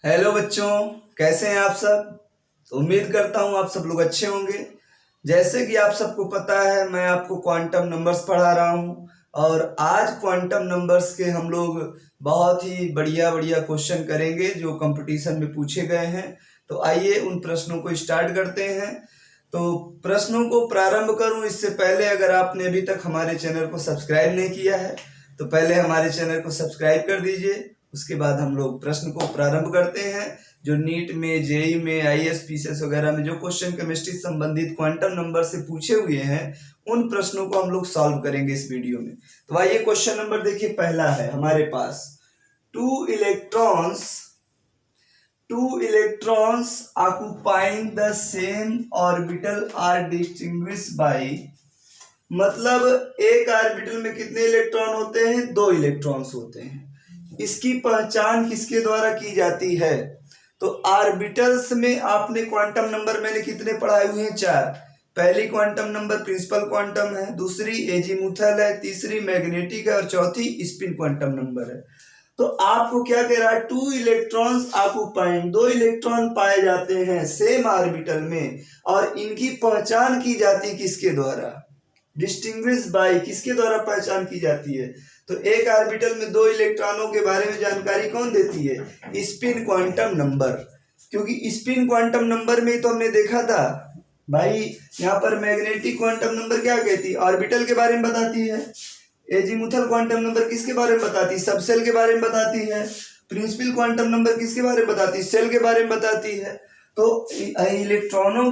Hello बच्चों, कैसे हैं आप सब। उम्मीद करता हूं आप सब लोग अच्छे होंगे। जैसे कि आप सबको पता है, मैं आपको क्वांटम नंबर्स पढ़ा रहा हूं और आज क्वांटम नंबर्स के हम लोग बहुत ही बढ़िया बढ़िया क्वेश्चन करेंगे जो कंपटीशन में पूछे गए हैं। तो आइए उन प्रश्नों को स्टार्ट करते हैं। तो प्रश्नों को प्रारंभ करूं इससे पहले अगर आपने अभी तक हमारे चैनल को सब्सक्राइब नहीं किया है तो पहले हमारे चैनल को सब्सक्राइब कर दीजिए। उसके बाद हम लोग प्रश्न को प्रारंभ करते हैं। जो नीट में, जेई में, आईएएस, पीसीएस वगैरह में जो क्वेश्चन केमिस्ट्री संबंधित क्वांटम नंबर से पूछे हुए हैं उन प्रश्नों को हम लोग सॉल्व करेंगे इस वीडियो में। तो आइए क्वेश्चन नंबर देखिए, पहला है हमारे पास two electrons occupying the same orbital are distinguished by, मतलब एक ऑर्बिटल में कितने इलेक्ट्रॉन होते हैं? 2 इलेक्ट्रॉन्स होते हैं। इसकी पहचान किसके द्वारा की जाती है? तो ऑर्बिटल्स में आपने क्वांटम नंबर मैंने कितने पढ़ाए हुए हैं? 4। पहली क्वांटम नंबर प्रिंसिपल क्वांटम है, दूसरी एजीमुथल है, तीसरी मैग्नेटिक है और चौथी स्पिन क्वांटम नंबर है। तो आपको क्या कह रहा है? 2 इलेक्ट्रॉन्स ऑक्युपाइंग, 2 इलेक्ट्रॉन पाए जाते हैं सेम ऑर्बिटल में और इनकी पहचान की जाती है किसके द्वारा? डिस्टिंग्विश बाय, किसके द्वारा पहचान की जाती है? तो एक ऑर्बिटल में 2 इलेक्ट्रॉनों के बारे में जानकारी कौन देती है? Spin quantum number. क्योंकि स्पिन क्वांटम नंबर में तो हमने देखा था भाई, यहाँ पर मैग्नेटिक क्वांटम नंबर क्या कहती है? ऑर्बिटल के बारे में बताती है। एजीमुथल क्वांटम नंबर किसके बारे में बताती है? सबसेल के बारे में बताती है। प्रिंसिपल क्वांटम नंबर किसके बारे में बताती है? सेल के बारे में बताती है। तो इलेक्ट्रॉनों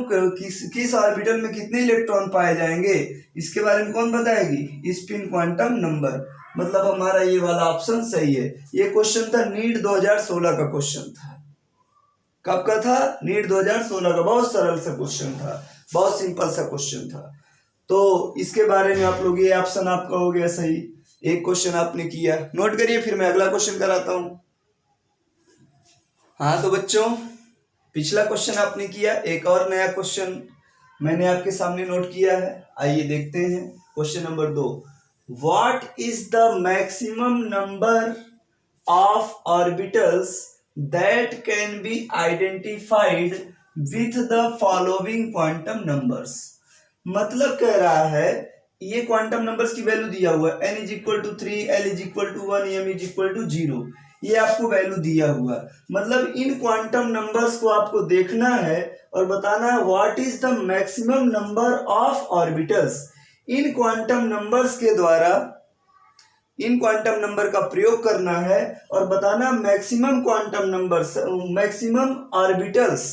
किस ऑर्बिटल में कितने इलेक्ट्रॉन पाए जाएंगे इसके बारे में कौन बताएगी? Spin quantum number. मतलब हमारा ये वाला ऑप्शन सही है। ये क्वेश्चन था नीट 2016 का क्वेश्चन था। कब का था? नीट 2016 का। बहुत सरल सा क्वेश्चन था, बहुत सिंपल सा क्वेश्चन था। तो इसके बारे में आप लोग, ये ऑप्शन आपका हो गया सही। एक क्वेश्चन आपने किया, नोट करिए, फिर मैं अगला क्वेश्चन कराता हूं। हाँ तो बच्चों, पिछला क्वेश्चन आपने किया, एक और नया क्वेश्चन मैंने आपके सामने नोट किया है। आइए देखते हैं question number 2। What is the maximum number of orbitals that can be identified with the following quantum numbers. मतलब कह रहा है ये क्वांटम नंबर्स की वैल्यू दिया हुआ है, n = 3, l = 1, m = 0। ये आपको वैल्यू दिया हुआ, मतलब इन क्वांटम नंबर्स को आपको देखना है और बताना है what is the maximum number of orbitals. In quantum numbers के द्वारा इन क्वांटम नंबर का प्रयोग करना है और बताना maximum quantum numbers, maximum orbitals,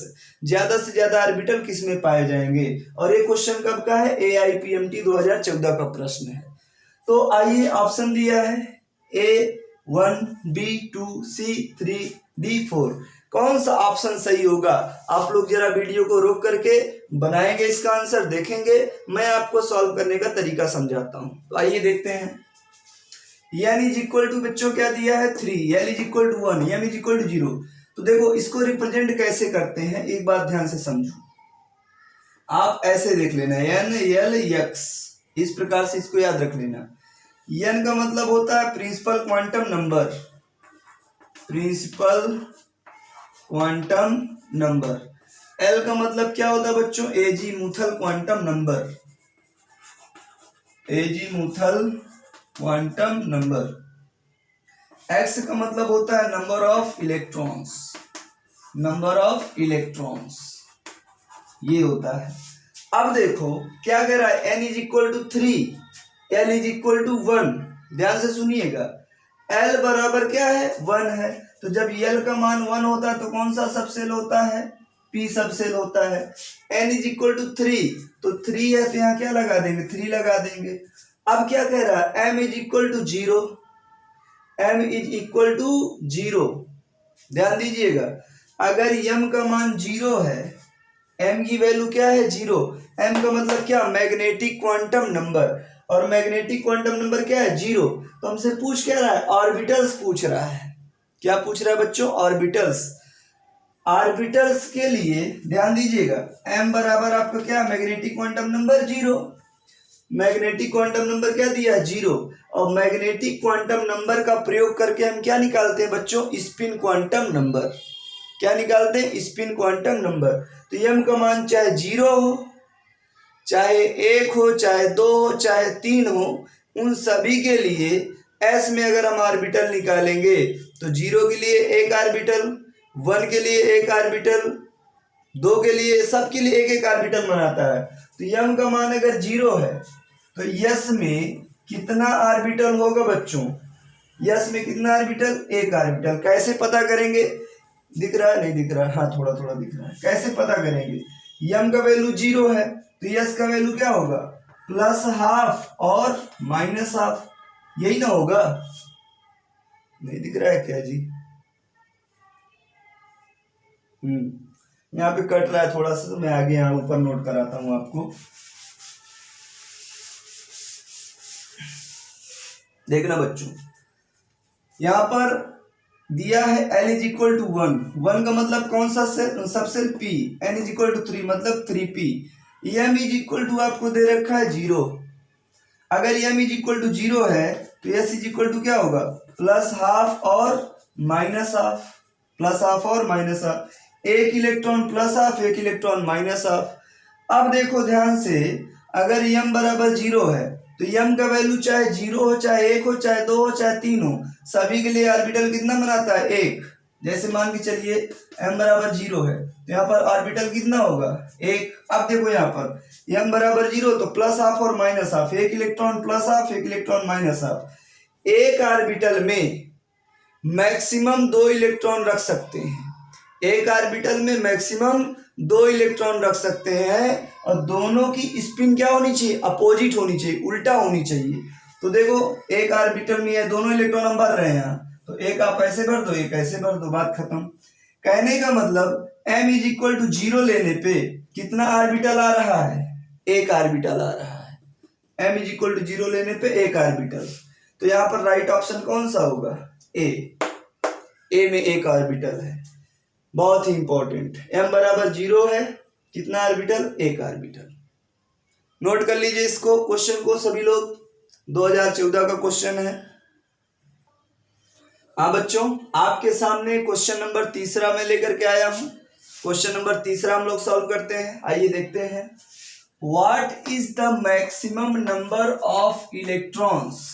ज्यादा से ज्यादा ऑर्बिटल किस में पाए जाएंगे। और ये क्वेश्चन कब का है? AIPMT 2014 का प्रश्न है। तो आइए ऑप्शन दिया है A1, B2, C3, D4। कौन सा ऑप्शन सही होगा? आप लोग जरा वीडियो को रोक करके बनाएंगे इसका आंसर, देखेंगे, मैं आपको सॉल्व करने का तरीका समझाता हूं। तो आइए देखते हैं। n बच्चों क्या दिया है? 3, l = 1, m = 0। तो देखो इसको रिप्रेजेंट कैसे करते हैं, एक बात ध्यान से समझो। आप ऐसे देख लेना, n l x, इस प्रकार से इसको याद रख लेना। n का मतलब होता है principal quantum number, principal quantum number. l का मतलब क्या होता है बच्चों? Azimuthal quantum number, azimuthal quantum number. x का मतलब होता है number of electrons, number of electrons, ये होता है। अब देखो क्या कह रहा है? n = 3, l = 1। ध्यान से सुनिएगा, l बराबर क्या है? 1 है। तो जब l का मान 1 होता है तो कौन सा सबसेल होता है? p सबसेल होता है। n = 3, तो 3 है तो यहाँ क्या लगा देंगे? 3 लगा देंगे। अब क्या कह रहा है? m = 0, m = 0। ध्यान दीजिएगा, अगर m का मान 0 है, m की वैल्यू क्या है? 0। m का मतलब क्या? मैग्नेटिक क्वांटम नंबर, और मैग्नेटिक क्वांटम नंबर क्या है? 0। तो हमसे पूछ क्या रहा है? ऑर्बिटल्स पूछ रहा है। क्या पूछ रहा है बच्चों? ऑर्बिटल्स। ऑर्बिटल्स के लिए ध्यान दीजिएगा, m बराबर आपका क्या? Magnetic quantum number 0। Magnetic quantum number क्या दिया? 0। और मैग्नेटिक क्वांटम नंबर का प्रयोग करके हम क्या निकालते हैं बच्चों? Spin quantum number. क्या निकालते हैं, स्पिन क्वांटम नंबर। तो m का मान चाहे 0 हो, चाहे 1 हो, चाहे 2 हो, चाहे 3 हो, उन सभी के लिए s में अगर हम ऑर्बिटल निकालेंगे तो 0 के लिए एक ऑर्बिटल, 1 के लिए एक ऑर्बिटल, 2 के लिए, सब के लिए एक एक ऑर्बिटल बनाता है। तो m का मान अगर 0 है तो s में कितना ऑर्बिटल होगा बच्चों, s में कितना ऑर्बिटल, एक ऑर्बिटल। कैसे पता करेंगे, दिख रहा है, नहीं दिख रहा है, हाँ थोड़ा थोड़ा दिख रहा है। कैसे पता करेंगे, m का वैल्यू 0 है तो s का वैल्यू क्या होगा, प्लस हाफ और माइनस हाफ, यही ना होगा। नहीं दिख रहा है क्या जी, यहाँ पे कट रहा है थोड़ा सा, तो मैं आगे यहाँ ऊपर नोट कराता हूं आपको। देखना बच्चों, यहाँ पर दिया है L इज इक्वल टू 1, 1 का मतलब कौन सा shell, subshell P, N is equal to 3 मतलब 3P, M is equal to आपको दे रखा है 0। अगर M इज इक्वल टू 0 है तो S इज इक्वल टू क्या होगा, प्लस हाफ और माइनस हाफ, प्लस हाफ और माइनस हाफ, एक इलेक्ट्रॉन प्लस हाफ, एक इलेक्ट्रॉन माइनस हाफ। अब देखो ध्यान से, अगर m बराबर 0 है तो m का वैल्यू चाहे 0 हो, चाहे 1 हो, चाहे 2 हो, चाहे 3 हो, सभी के लिए ऑर्बिटल कितना बनाता है, 1। जैसे मान के चलिए m बराबर 0 है तो यहाँ पर ऑर्बिटल कितना होगा, 1। अब देखो यहाँ पर m बराबर 0 तो प्लस हाफ और माइनस हाफ, एक इलेक्ट्रॉन प्लस हाफ, एक इलेक्ट्रॉन माइनस हाफ। एक ऑर्बिटल में मैक्सिमम 2 इलेक्ट्रॉन रख सकते हैं, एक ऑर्बिटल में मैक्सिमम 2 इलेक्ट्रॉन रख सकते हैं, और दोनों की स्पिन क्या होनी चाहिए, अपोजिट होनी चाहिए, उल्टा होनी चाहिए। तो देखो एक ऑर्बिटल में ये दोनों इलेक्ट्रॉन हम भर रहे हैं, तो एक आप ऐसे भर दो, एक ऐसे भर दो, बात खत्म। कहने का मतलब m इज इक्वल टू 0 लेने पे कितना ऑर्बिटल आ रहा है, एक ऑर्बिटल आ रहा है। m इज इक्वल टू 0 लेने पे एक ऑर्बिटल, तो यहाँ पर राइट ऑप्शन कौन सा होगा, ए में एक ऑर्बिटल है। बहुत ही इंपॉर्टेंट, m बराबर 0 है, कितना ऑर्बिटल, एक ऑर्बिटल। नोट कर लीजिए इसको, क्वेश्चन को सभी लोग, 2014 का क्वेश्चन है। हाँ बच्चों, आपके सामने क्वेश्चन नंबर 3 मैं लेकर के आया हूं। क्वेश्चन नंबर 3 हम लोग सॉल्व करते हैं, आइए देखते हैं। What is the maximum number of electrons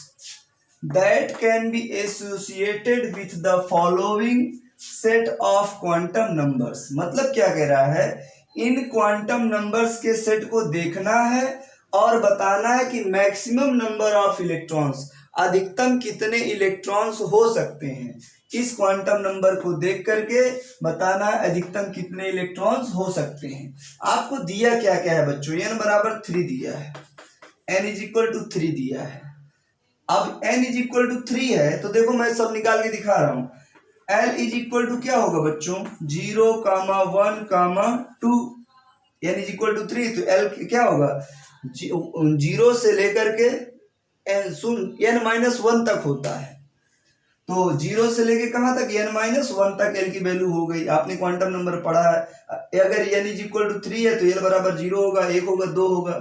that can be associated with the following set of quantum numbers. मतलब क्या कह रहा है, इन क्वांटम नंबर्स के सेट को देखना है और बताना है कि मैक्सिमम नंबर ऑफ इलेक्ट्रॉन्स, अधिकतम कितने इलेक्ट्रॉन्स हो सकते हैं। इस क्वांटम नंबर को देख करके बताना है अधिकतम कितने इलेक्ट्रॉन्स हो सकते हैं। आपको दिया क्या क्या है बच्चों, n बराबर 3 दिया है, n इज इक्वल टू 3 दिया है। अब n इज इक्वल टू 3 है तो देखो मैं सब निकाल के दिखा रहा हूं। L इज इक्वल टू क्या होगा बच्चों, 0, 1, 2, n इज इक्वल टू 3, तो L क्या होगा, 0 से लेकर के n-1 तक होता है। तो 0 से लेके कहाँ तक, n-1 तक L की वैल्यू हो गई। आपने क्वांटम नंबर पढ़ा है, अगर n इज इक्वल टू 3 है तो L बराबर 0 होगा, 1 होगा, 2 होगा।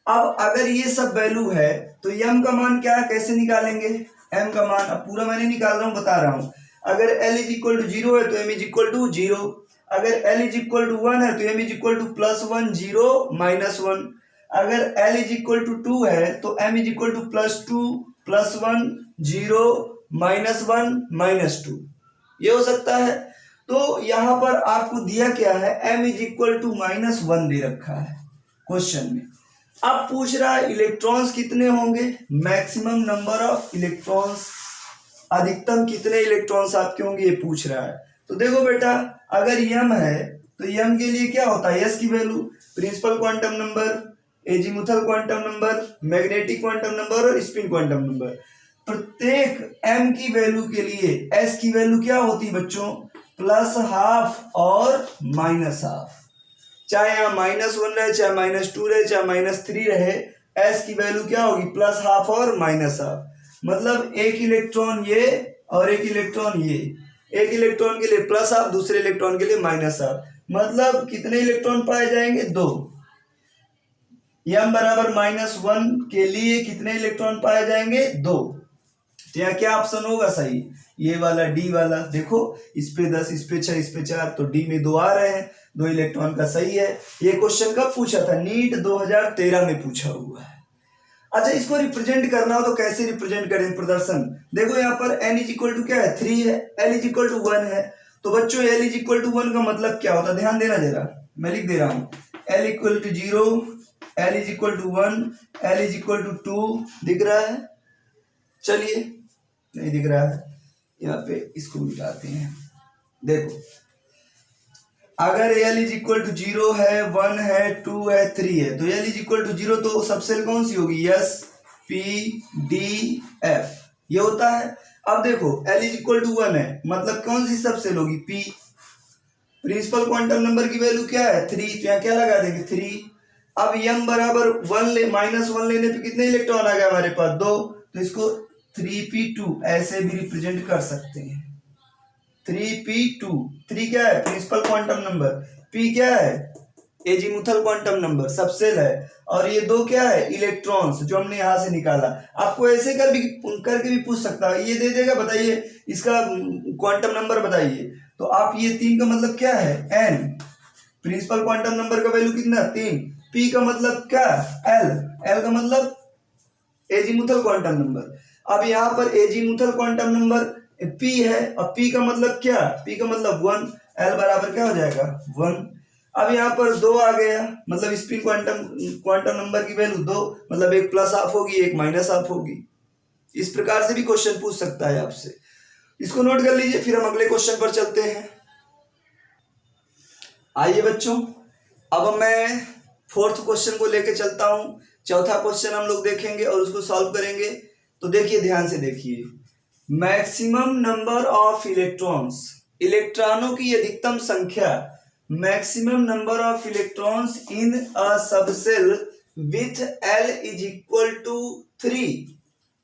अब अगर ये सब वैल्यू है तो m का मान क्या है, कैसे निकालेंगे, m का मान, अब पूरा मैं नहीं निकाल रहा हूँ, बता रहा हूँ। अगर L इज इक्वल टू 0 है तो m इज इक्वल टू 0, अगर L इज इक्वल टू 1 है तो m इज इक्वल टू +1, 0, -1, अगर L इज इक्वल टू 2 है तो m इज इक्वल टू +2, +1, 0, -1, -2, ये हो सकता है। तो यहाँ पर आपको दिया क्या है, m इज इक्वल टू -1 दे रखा है क्वेश्चन में। अब पूछ रहा है इलेक्ट्रॉन्स कितने होंगे, मैक्सिमम नंबर ऑफ इलेक्ट्रॉन्स, अधिकतम कितने इलेक्ट्रॉन्स आपके होंगे ये पूछ रहा है। तो देखो बेटा, अगर m है तो m के लिए क्या होता है, s की value, principal quantum number, azimuthal quantum number, magnetic quantum number और स्पिन क्वांटम नंबर। प्रत्येक m की वैल्यू के लिए s की वैल्यू क्या होती है बच्चों, +½ और -½ चाहे यहाँ -1 रहे, चाहे -2 रहे, चाहे -3 रहे, s की वैल्यू क्या होगी, +½ और -½ मतलब एक इलेक्ट्रॉन ये और एक इलेक्ट्रॉन ये, एक इलेक्ट्रॉन के लिए +½ दूसरे इलेक्ट्रॉन के लिए -½ मतलब कितने इलेक्ट्रॉन पाए जाएंगे, 2। m बराबर -1 के लिए कितने इलेक्ट्रॉन पाए जाएंगे, 2। तो यहाँ क्या ऑप्शन होगा सही? ये वाला डी वाला। देखो इस पे 10, इस पे 6, इस पे 4, तो डी में 2 आ रहे हैं, 2 इलेक्ट्रॉन का सही है। ये क्वेश्चन कब पूछा था? नीट 2013 में पूछा हुआ है। अच्छा, इसको रिप्रेजेंट करना हो तो कैसे रिप्रेजेंट करें प्रदर्शन? देखो यहाँ पर n इज इक्वल टू क्या है? 3 है, l इज इक्वल टू 1 है। तो बच्चों l इज इक्वल टू 1 का मतलब क्या होता है? ध्यान देना जरा, मैं लिख दे रहा हूँ। l equal to 0, l is equal to 1, l is equal to 2। दिख रहा है? चलिए, नहीं दिख रहा है, यहाँ पे इसको मिटाते हैं। देखो अगर l इज इक्वल टू 0 है, 1 है, 2 है, 3 है, तो l इज इक्वल टू 0 तो सब सेल कौन सी होगी? S P D F, ये होता है। अब देखो l इज इक्वल टू 1 है, मतलब कौन सी सब सेल होगी? P। प्रिंसिपल क्वांटम नंबर की वैल्यू क्या है? 3, तो यहाँ क्या लगा देंगे? 3। अब m बराबर 1 -1 लेने पे कितने इलेक्ट्रॉन आ गए हमारे पास? 2। तो इसको 3p2 ऐसे भी रिप्रेजेंट कर सकते हैं। 3p2, 3 क्या है? प्रिंसिपल क्वांटम नंबर, p क्या है? एजीमुथल क्वांटम नंबर, सबसेल है, और ये 2 क्या है? इलेक्ट्रॉन्स, जो हमने यहां से निकाला। आपको ऐसे करके भी पूछ सकता है, ये दे देगा, बताइए इसका क्वांटम नंबर बताइए। तो आप ये 3 का मतलब क्या है? n। प्रिंसिपल क्वांटम नंबर का वैल्यू कितना? 3। p का मतलब क्या? l। l का मतलब एजीमुथल क्वांटम नंबर। अब यहाँ पर एजीमुथल क्वांटम नंबर p है, और p का मतलब क्या? p का मतलब 1, l बराबर क्या हो जाएगा? 1। अब यहाँ पर 2 आ गया, मतलब स्पिन क्वांटम नंबर की वैल्यू 2, मतलब एक प्लस हाफ होगी, एक माइनस हाफ होगी। इस प्रकार से भी क्वेश्चन पूछ सकता है आपसे, इसको नोट कर लीजिए। फिर हम अगले क्वेश्चन पर चलते हैं। आइए बच्चों, अब मैं 4th क्वेश्चन को लेके चलता हूँ। चौथा क्वेश्चन हम लोग देखेंगे और उसको सॉल्व करेंगे। तो देखिए, ध्यान से देखिए, मैक्सिमम नंबर ऑफ इलेक्ट्रॉन्स, इलेक्ट्रॉनों की अधिकतम संख्या, maximum number of electrons in a subshell with l is equal to 3,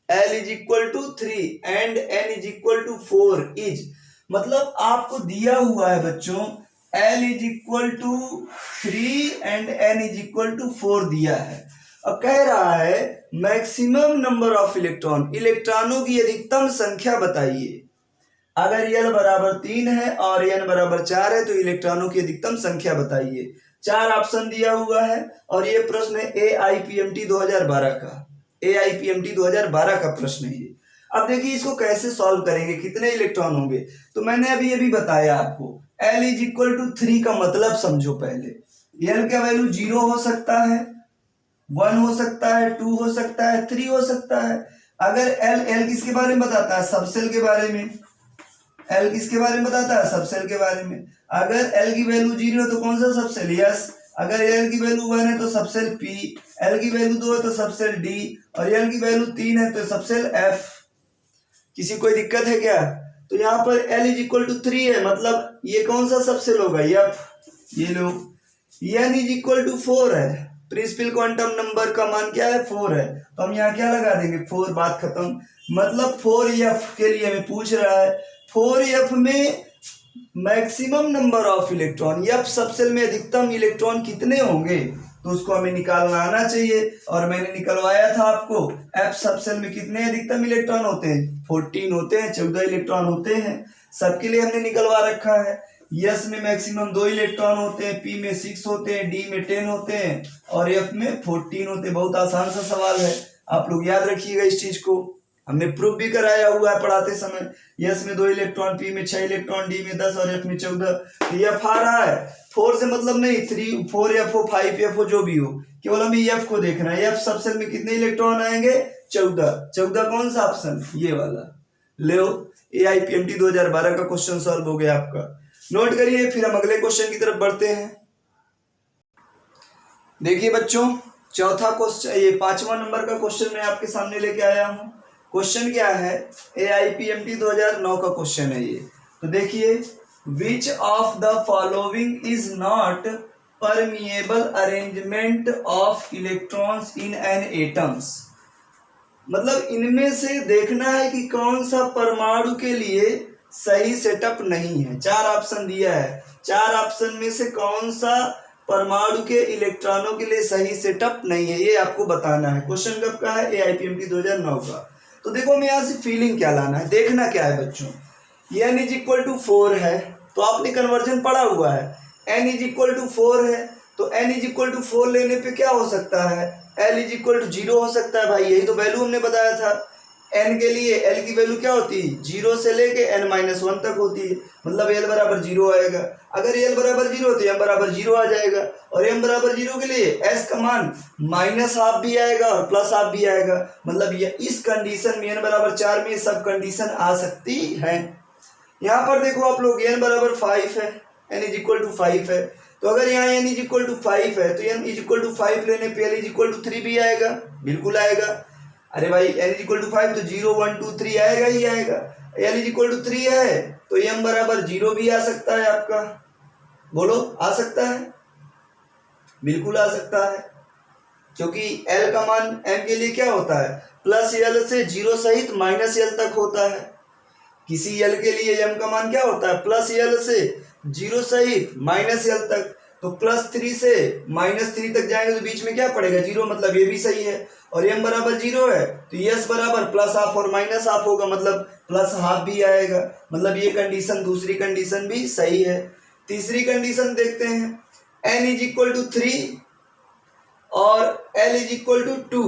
l is equal to 3 and n is equal to 4 is, मतलब आपको दिया हुआ है बच्चों l is equal to 3 and n is equal to 4 दिया है। अब कह रहा है मैक्सिमम नंबर ऑफ इलेक्ट्रॉन, इलेक्ट्रॉनों की अधिकतम संख्या बताइए। अगर l बराबर 3 है और n बराबर 4 है तो इलेक्ट्रॉनों की अधिकतम संख्या बताइए। 4 ऑप्शन दिया हुआ है और ये प्रश्न है AIPMT 2012 का, AIPMT 2012 का प्रश्न है ये। अब देखिए इसको कैसे सॉल्व करेंगे, कितने इलेक्ट्रॉन होंगे। तो मैंने अभी बताया आपको, l इज इक्वल टू 3 का मतलब समझो पहले। l का वैल्यू 0 हो सकता है, 1 हो सकता है, 2 हो सकता है, 3 हो सकता है। अगर l किसके बारे में बताता है? सबसेल के बारे में। l किसके बारे में बताता है? सबसेल के बारे में। अगर l की वैल्यू 0 है तो कौन सा सबसेल? यस। अगर l की वैल्यू 1 है तो सबसेल p, l की वैल्यू 2 है तो सबसेल d, और l की वैल्यू 3 है तो सबसेल f। किसी कोई दिक्कत है क्या? तो यहाँ पर l इज इक्वल टू 3 है, मतलब ये कौन सा सबसेल होगा? f। ये लो, n इज इक्वल टू 4 है, प्रिंसिपल क्वांटम नंबर का मान क्या है? 4 है, तो हम यहाँ क्या लगा देंगे? 4, बात खत्म। मतलब 4f के लिए हमें पूछ रहा है 4f में maximum number of electron, f subshell में अधिकतम इलेक्ट्रॉन कितने होंगे, तो उसको हमें निकालना आना चाहिए। और मैंने निकलवाया था आपको, f सबसेल में कितने अधिकतम इलेक्ट्रॉन होते हैं? 14 होते हैं, 14 इलेक्ट्रॉन होते हैं। सबके लिए हमने निकलवा रखा है। यस में मैक्सिमम 2 इलेक्ट्रॉन होते हैं, पी में 6 होते हैं, डी में 10 होते हैं, और एफ में 14 होते हैं। बहुत आसान सा सवाल है, आप लोग याद रखिएगा इस चीज को, हमने प्रूफ भी कराया हुआ है पढ़ाते समय। यस में 2 इलेक्ट्रॉन, पी में 6 इलेक्ट्रॉन, डी में 10 और एफ में 14। तो एफ आ रहा है, 4 से मतलब नहीं, 3 4 एफ हो 5 एफ हो जो भी हो, केवल हमें एफ को देखना है। एफ सबसेल में कितने इलेक्ट्रॉन आएंगे? 14। 14 कौन सा ऑप्शन? ये वाला। लो, AIPMT 2012 का क्वेश्चन सॉल्व हो गया आपका, नोट करिए। फिर हम अगले क्वेश्चन की तरफ बढ़ते हैं। देखिए बच्चों, चौथा क्वेश्चन, ये 5वां नंबर का क्वेश्चन मैं आपके सामने लेके आया हूं। क्वेश्चन क्या है? AIPMT 2009 का क्वेश्चन है ये। तो देखिए, which of the following is not permeable arrangement of electrons in an atoms, मतलब इनमें से देखना है कि कौन सा परमाणु के लिए सही सेटअप नहीं है। 4 ऑप्शन दिया है, 4 ऑप्शन में से कौन सा परमाणु के इलेक्ट्रॉनों के लिए सही सेटअप नहीं है, ये आपको बताना है। क्वेश्चन कब का है? AIPMT 2009 का। तो देखो हमें यहाँ से फीलिंग क्या लाना है, देखना क्या है बच्चों, n इज इक्वल टू 4 है तो आपने कन्वर्जन पढ़ा हुआ है, n इज इक्वल टू 4 है तो n इज इक्वल टू 4 लेने पे क्या हो सकता है, l इज इक्वल टू 0 हो सकता है भाई, यही तो वैल्यू हमने बताया था। n के लिए l की वैल्यू क्या होती है, 0 से लेके n-1 तक होती है, मतलब l बराबर 0 आएगा। अगर l बराबर 0 तो m बराबर 0 आ जाएगा, और m बराबर 0 के लिए s का मान -½ भी आएगा और +½ भी आएगा, मतलब ये इस कंडीशन में n बराबर 4 में सब कंडीशन आ सकती है। यहाँ पर देखो आप लोग n बराबर 5 है, n इज इक्वल टू 5 है, तो अगर यहाँ n इज इक्वल टू 5 है तो n इज इक्वल टू 5 लेने पे l इज इक्वल टू 3 भी आएगा, बिल्कुल आएगा। अरे भाई n इज इक्वल टू 5 तो 0 1 2 3 आएगा ही आएगा, l इज इक्वल टू 3 है तो m बराबर 0 भी आ सकता है आपका, बोलो आ सकता है, बिल्कुल आ सकता है, क्योंकि l का मान m के लिए क्या होता है, +l से 0 सहित -l तक होता है। किसी l के लिए m का मान क्या होता है, +l से 0 सहित -l तक, तो +3 से -3 तक जाएंगे तो बीच में क्या पड़ेगा, 0, मतलब ये भी सही है। और m बराबर 0 है तो s बराबर +½ और -½ होगा, मतलब +½ भी आएगा, मतलब ये कंडीशन, दूसरी कंडीशन भी सही है। तीसरी कंडीशन देखते हैं, n इज इक्वल टू 3 और l इज इक्वल टू 2,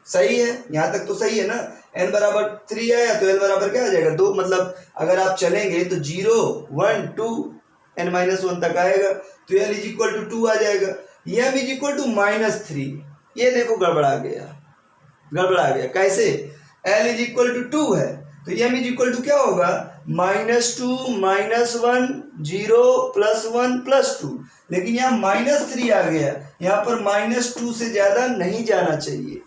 सही है, यहाँ तक तो सही है ना। n बराबर 3 आया तो l बराबर क्या आ जाएगा, 2, मतलब अगर आप चलेंगे तो 0 1 2 n-1 तक आएगा, तो l इज इक्वल टू 2 आ जाएगा। m इज इक्वल टू -3, ये देखो गड़बड़ा गया, गड़बड़ा गया, कैसे, l इज इक्वल टू 2 है तो m इज इक्वल टू क्या होगा, -2 -1 0 +1 +2, लेकिन यहाँ -3 आ गया, यहाँ पर -2 से ज्यादा नहीं जाना चाहिए,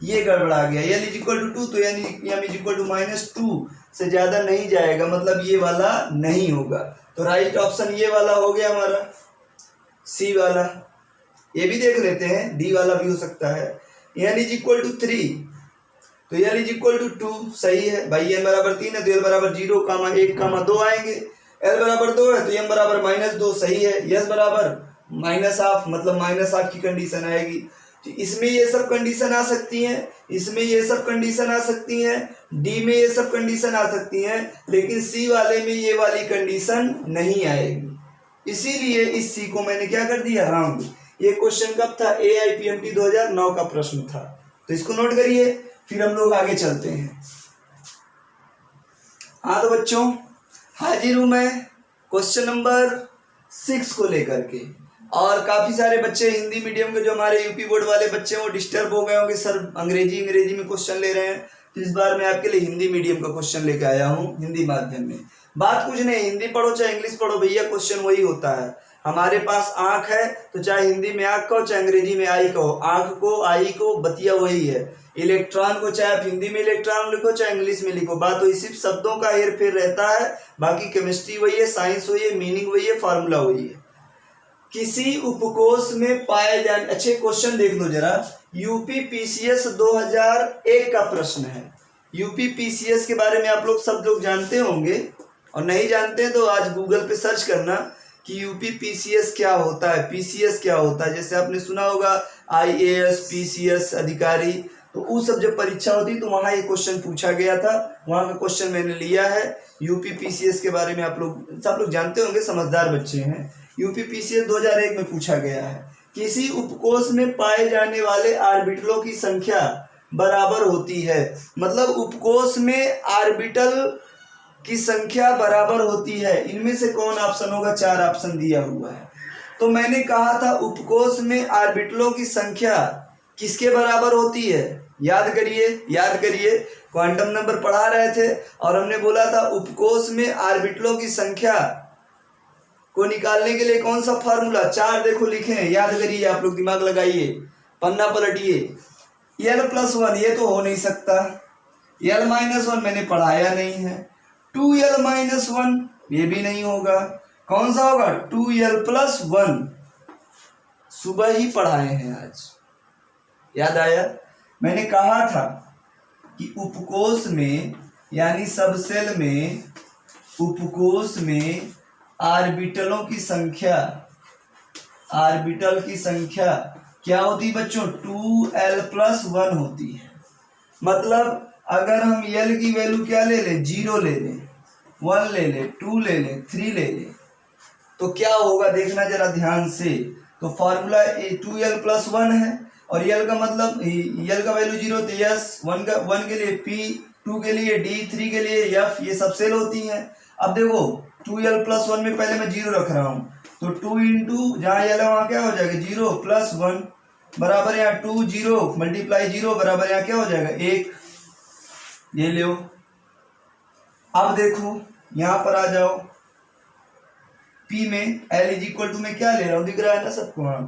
ये गड़बड़ा गया। l इज इक्वल टू 2 तो m इज इक्वल टू -2 से ज्यादा नहीं जाएगा, मतलब ये वाला नहीं होगा, तो राइट ऑप्शन ये वाला हो गया हमारा, सी वाला। ये भी देख लेते हैं, डी वाला भी हो सकता है। n इज इक्वल टू 3 तो l इज इक्वल टू 2, सही है भाई, n बराबर 3 है तो l बराबर 0, 1, 2 आएंगे, l बराबर 2 है तो m बराबर -2, सही है, s बराबर -½ मतलब -½ की कंडीशन आएगी, तो इसमें ये सब कंडीशन आ सकती हैं, इसमें ये सब कंडीशन आ सकती हैं, डी में ये सब कंडीशन आ सकती हैं, लेकिन सी वाले में ये वाली कंडीशन नहीं आएगी, इसीलिए इस सी को मैंने क्या कर दिया, रॉन्ग। ये क्वेश्चन कब था, AIPMT 2009 का प्रश्न था, तो इसको नोट करिए, फिर हम लोग आगे चलते हैं। हाँ तो बच्चों हाजिर हूं मैं क्वेश्चन नंबर 6 को लेकर के, और काफ़ी सारे बच्चे हिंदी मीडियम के जो हमारे यूपी बोर्ड वाले बच्चे हैं वो डिस्टर्ब हो गए होंगे, सर अंग्रेजी में क्वेश्चन ले रहे हैं, तो इस बार मैं आपके लिए हिंदी मीडियम का क्वेश्चन लेके आया हूँ, हिंदी माध्यम में। बात कुछ नहीं, हिंदी पढ़ो चाहे इंग्लिश पढ़ो भैया, क्वेश्चन वही होता है। हमारे पास आँख है तो चाहे हिंदी में आँख कहो चाहे अंग्रेजी में आई कहो, आँख को आई को बतिया वही है। इलेक्ट्रॉन को चाहे आप हिंदी में इलेक्ट्रॉन लिखो चाहे इंग्लिश में लिखो, बात वही, सिर्फ शब्दों का हेर फेर रहता है, बाकी केमिस्ट्री वही है, साइंस वही है, मीनिंग वही है, फार्मूला वही है। किसी उपकोष में पाए जाने, अच्छे क्वेश्चन देख लो जरा, यूपी PCS 2001 का प्रश्न है। यूपी PCS के बारे में आप लोग सब लोग जानते होंगे, और नहीं जानते हैं तो आज गूगल पे सर्च करना कि यूपी PCS क्या होता है, PCS क्या होता है। जैसे आपने सुना होगा IAS PCS अधिकारी, तो वो सब जब परीक्षा होती तो वहाँ ये क्वेश्चन पूछा गया था, वहाँ का क्वेश्चन मैंने लिया है। यूपी PCS के बारे में आप लोग सब लोग जानते होंगे, समझदार बच्चे हैं। यूपी PCS 2001 में पूछा गया है, किसी उपकोष में पाए जाने वाले ऑर्बिटलों की संख्या बराबर होती है, मतलब उपकोष में ऑर्बिटल की संख्या बराबर होती है, इनमें से कौन ऑप्शन होगा, 4 ऑप्शन दिया हुआ है। तो मैंने कहा था उपकोष में ऑर्बिटलों की संख्या किसके बराबर होती है, याद करिए, याद करिए, क्वांटम नंबर पढ़ा रहे थे और हमने बोला था उपकोष में ऑर्बिटलों की संख्या को निकालने के लिए कौन सा फार्मूला, 4 देखो लिखे हैं, याद करिए, आप लोग दिमाग लगाइए, पन्ना पलटिए। l+1 ये तो हो नहीं सकता, l-1 मैंने पढ़ाया नहीं है, 2l-1 ये भी नहीं होगा, कौन सा होगा 2l+1, सुबह ही पढ़ाए हैं आज, याद आया। मैंने कहा था कि उपकोष में यानी सबसेल में, उपकोष में ऑर्बिटलों की संख्या, ऑर्बिटल की संख्या क्या होती बच्चों, 2l+1 होती है। मतलब अगर हम यल की वैल्यू क्या ले लें, 0 ले लें, 1 ले लें, 2 ले लें, 3 ले लें, तो क्या होगा देखना जरा ध्यान से। तो फॉर्मूला 2l + 1 है और यल का मतलब यल का वैल्यू 0, तो यस 1 के लिए p, 2 के लिए d, 3 के लिए f, ये सब सेल होती हैं। अब देखो 2l + 1 में पहले मैं 0 रख रहा हूँ, तो 2 इंटू जहाँ यल है वहाँ क्या हो जाएगा 0 + 1 बराबर यहाँ 2 0 मल्टीप्लाई 0 बराबर यहाँ क्या हो जाएगा 1, ये लो। अब देखो यहाँ पर आ जाओ, P में L = में क्या ले रहा हूँ, दिख रहा है ना सबको, हाँ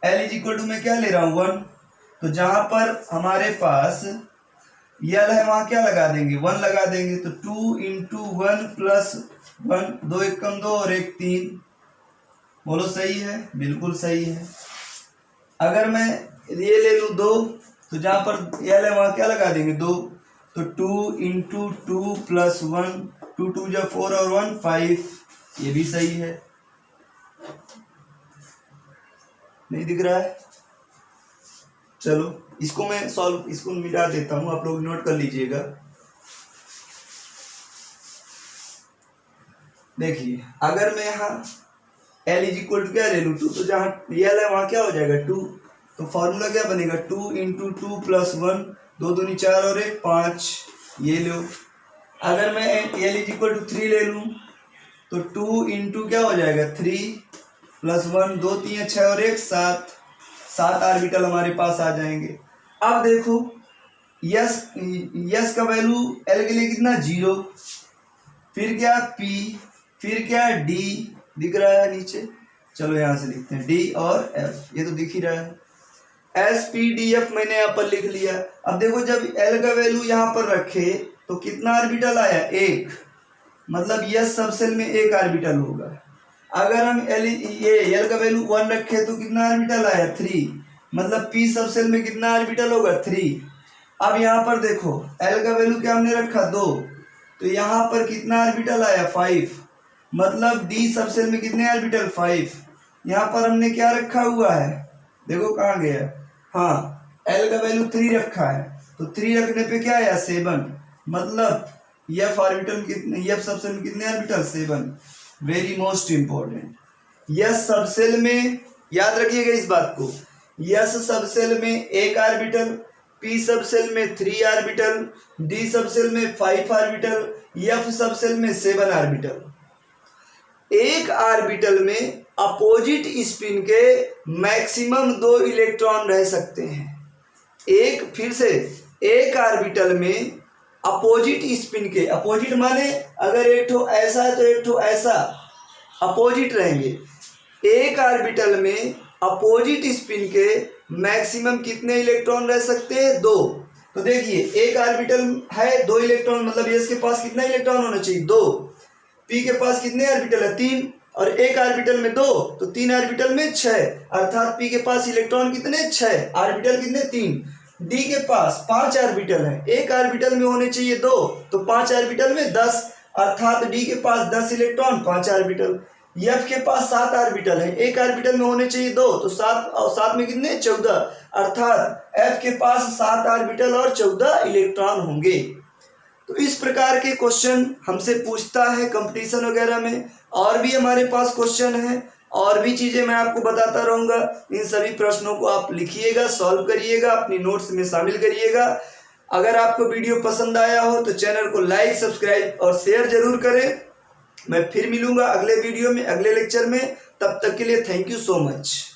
L = में क्या ले रहा हूँ 1, तो जहां पर हमारे पास यल है वहां क्या लगा देंगे 1 लगा देंगे, तो 2 × 1 + 1, 2 1 = 2 और 1 3, बोलो सही है, बिल्कुल सही है। अगर मैं ये ले लूँ 2, तो जहां पर यल है वहां क्या लगा देंगे 2, तो 2 × 2 + 1, 2 2 = 4 और 1 5, ये भी सही है। नहीं दिख रहा है, चलो इसको मैं इसको मिटा देता हूं, आप लोग नोट कर लीजिएगा। देखिए अगर मैं यहाँ L = क्या ले लूँ 2, तो जहाँ यल है वहाँ क्या हो जाएगा 2, तो फॉर्मूला क्या बनेगा 2 × 2 + 1, 2 दूनी 4 और 1 5, ये लो। अगर मैं L = 3 ले लूँ, तो 2 × क्या हो जाएगा 3 + 1, 2 3 6 और 1 7, 7 ऑर्बिटल हमारे पास आ जाएंगे। अब देखो यस का वैल्यू L के लिए कितना 0, फिर क्या P, फिर क्या D, दिख रहा है नीचे, चलो यहाँ से लिखते हैं D और F, ये तो दिख ही रहा है, SPDF मैंने यहाँ पर लिख लिया। अब देखो जब L का वैल्यू यहाँ पर रखे तो कितना ऑर्बिटल आया 1, मतलब यस सब सेल में 1 ऑर्बिटल होगा। अगर हम L का वैल्यू 1 रखे तो कितना ऑर्बिटल आया 3, मतलब P सब सेल में कितना ऑर्बिटल होगा 3। अब यहाँ पर देखो L का वैल्यू क्या हमने रखा 2, तो यहाँ पर कितना ऑर्बिटल आया 5, मतलब D सब सेल में कितने ऑर्बिटल 5। यहाँ पर हमने क्या रखा हुआ है, देखो कहाँ गया, हाँ L का वैल्यू 3 रखा है, तो 3 रखने पे क्या आया 7, मतलब F ऑर्बिटल में कितने, F सब सेल में कितने orbital 7। Very most important, yes सब सेल में याद रखिएगा इस बात को, यस सब सेल में 1 ऑर्बिटल, P सब सेल में 3 ऑर्बिटल, D सब सेल में 5 ऑर्बिटल, F सब सेल में 7 ऑर्बिटल। एक ऑर्बिटल में अपोजिट स्पिन के मैक्सिमम 2 इलेक्ट्रॉन रह सकते हैं। फिर से एक ऑर्बिटल में अपोजिट स्पिन के, अपोजिट माने अगर एक ठो ऐसा है तो एक ठो ऐसा, अपोजिट रहेंगे। एक ऑर्बिटल में अपोजिट स्पिन के मैक्सिमम कितने इलेक्ट्रॉन रह सकते हैं 2। तो देखिए एक ऑर्बिटल है 2 इलेक्ट्रॉन, मतलब इसके पास कितना इलेक्ट्रॉन होना चाहिए 2, P के पास कितने ऑर्बिटल है 3, और एक ऑर्बिटल में 2, तो 3 ऑर्बिटल में 6, अर्थात P के पास इलेक्ट्रॉन कितने 6, ऑर्बिटल कितने 3। D के पास 5 ऑर्बिटल है, एक ऑर्बिटल में होने चाहिए 2, तो 5 ऑर्बिटल में 10, अर्थात D के पास 10 इलेक्ट्रॉन 5 ऑर्बिटल। F के पास 7 ऑर्बिटल है, एक ऑर्बिटल में होने चाहिए 2, तो 7 और 7 में कितने 14, अर्थात F के पास 7 ऑर्बिटल और 14 इलेक्ट्रॉन होंगे। तो इस प्रकार के क्वेश्चन हमसे पूछता है कंपटीशन वगैरह में, और भी हमारे पास क्वेश्चन है, और भी चीज़ें मैं आपको बताता रहूँगा। इन सभी प्रश्नों को आप लिखिएगा, सॉल्व करिएगा, अपनी नोट्स में शामिल करिएगा। अगर आपको वीडियो पसंद आया हो तो चैनल को लाइक, सब्सक्राइब और शेयर जरूर करें। मैं फिर मिलूँगा अगले वीडियो में, अगले लेक्चर में। तब तक के लिए थैंक यू सो मच।